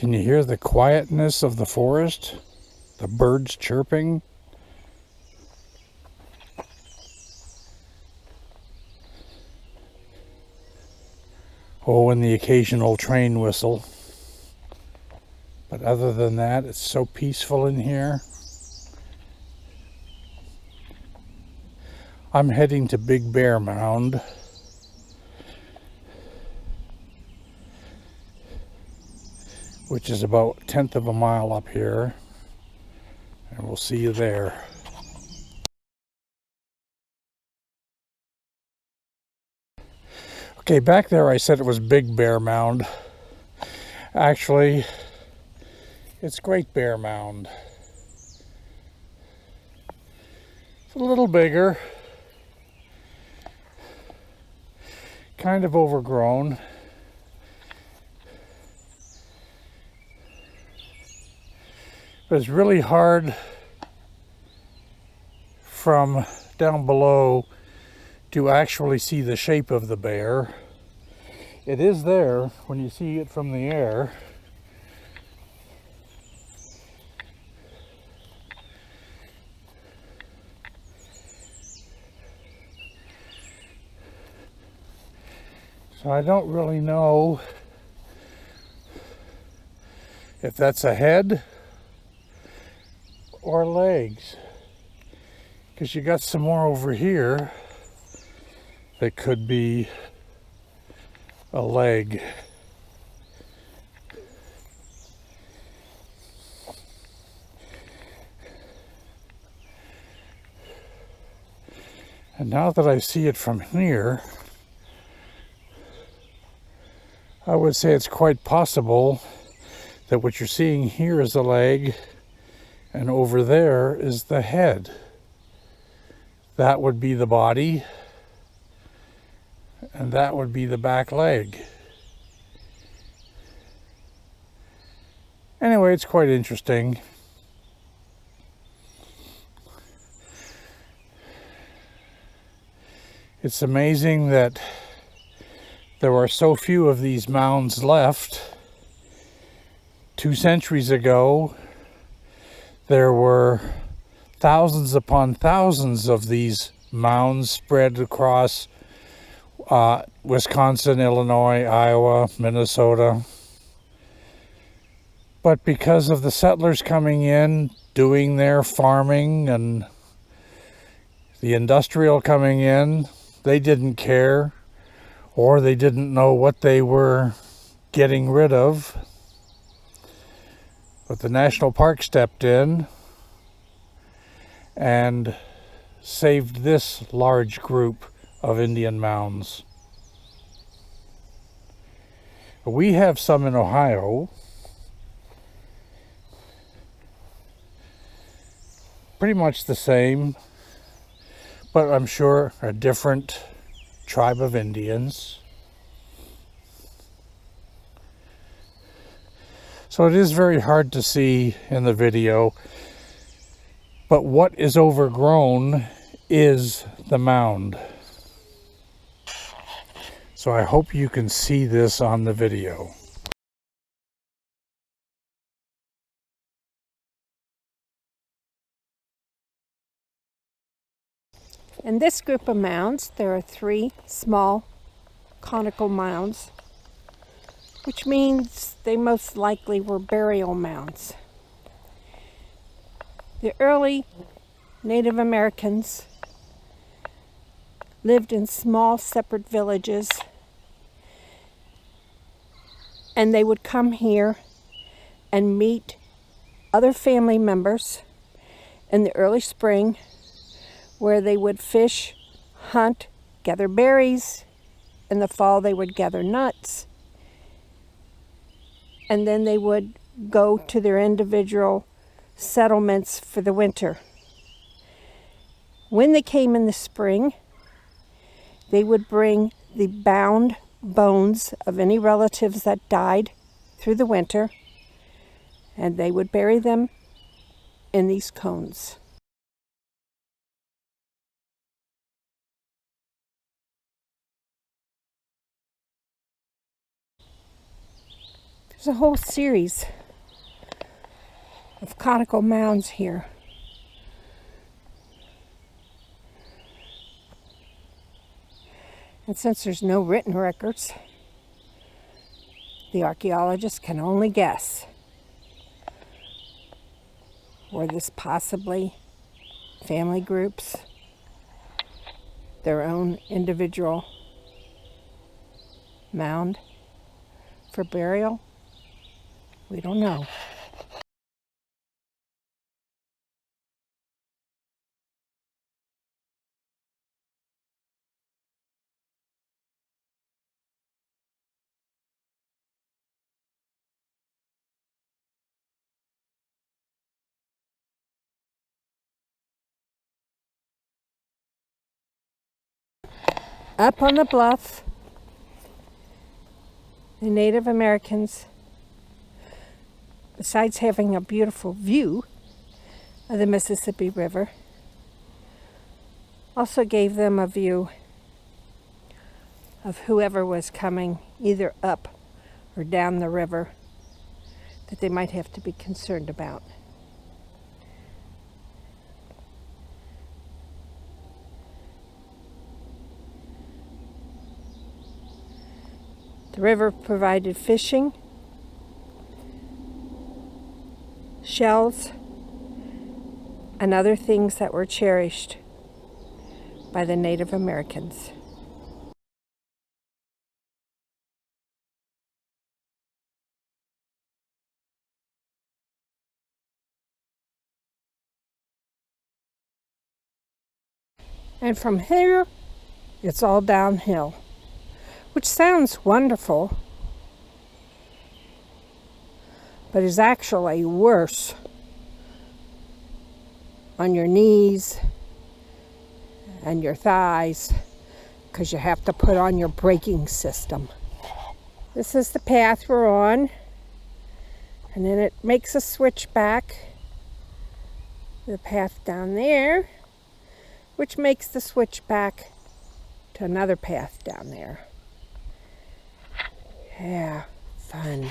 Can you hear the quietness of the forest? The birds chirping? Oh, and the occasional train whistle. But other than that, it's so peaceful in here. I'm heading to Big Bear Mound. Which is about 1/10 of a mile up here. And we'll see you there. Okay, back there I said it was Big Bear Mound. Actually, it's Great Bear Mound. It's a little bigger. Kind of overgrown. But it's really hard from down below to actually see the shape of the bear. It is there when you see it from the air. So I don't really know if that's a head or legs, because you got some more over here that could be a leg. And now that I see it from here, I would say it's quite possible that what you're seeing here is a leg and over there is the head. That would be the body, and that would be the back leg. Anyway, it's quite interesting. It's amazing that there are so few of these mounds left. 2 centuries ago, there were thousands upon thousands of these mounds spread across Wisconsin, Illinois, Iowa, Minnesota. But because of the settlers coming in, doing their farming, and the industrial coming in, they didn't care, or they didn't know what they were getting rid of. But the national park stepped in and saved this large group of Indian mounds. We have some in Ohio. Pretty much the same, but I'm sure a different tribe of Indians. So it is very hard to see in the video, but what is overgrown is the mound. So I hope you can see this on the video. In this group of mounds, there are 3 small conical mounds, which means they most likely were burial mounds. The early Native Americans lived in small separate villages, and they would come here and meet other family members in the early spring, where they would fish, hunt, gather berries. In the fall they would gather nuts, and then they would go to their individual settlements for the winter. When they came in the spring, they would bring the bound bones of any relatives that died through the winter, and they would bury them in these cones. There's a whole series of conical mounds here. And since there's no written records, the archaeologists can only guess were this possibly family groups, their own individual mound for burial? We don't know. Up on the bluff, the Native Americans, besides having a beautiful view of the Mississippi River, also gave them a view of whoever was coming either up or down the river that they might have to be concerned about. The river provided fishing, shells, and other things that were cherished by the Native Americans. And from here, it's all downhill, which sounds wonderful, but is actually worse on your knees and your thighs because you have to put on your braking system. This is the path we're on, and then it makes a switch back to the path down there, which makes the switch back to another path down there. Yeah, fun.